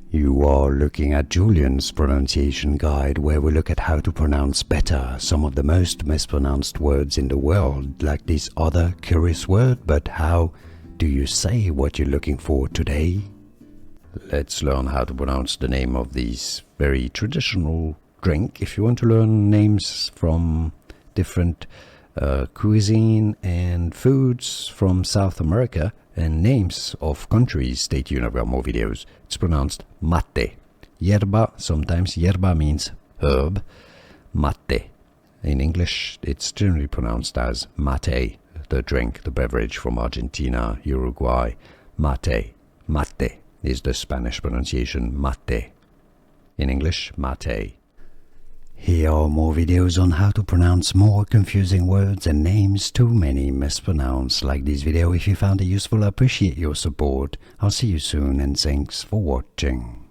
You are looking at Julian's pronunciation guide, where we look at how to pronounce better some of the most mispronounced words in the world, like this other curious word. But how do you say what you're looking for today? Let's learn how to pronounce the name of this very traditional drink. If you want to learn names from different cuisine and foods from South America and names of countries, stay tuned, I've got more videos. It's pronounced mate. Yerba, sometimes yerba means herb. Mate. In English, it's generally pronounced as mate, the drink, the beverage from Argentina, Uruguay. Mate. Mate is the Spanish pronunciation, mate. In English, mate. Here are more videos on how to pronounce more confusing words and names too many mispronounced. Like this video if you found it useful. I appreciate your support. I'll see you soon and thanks for watching.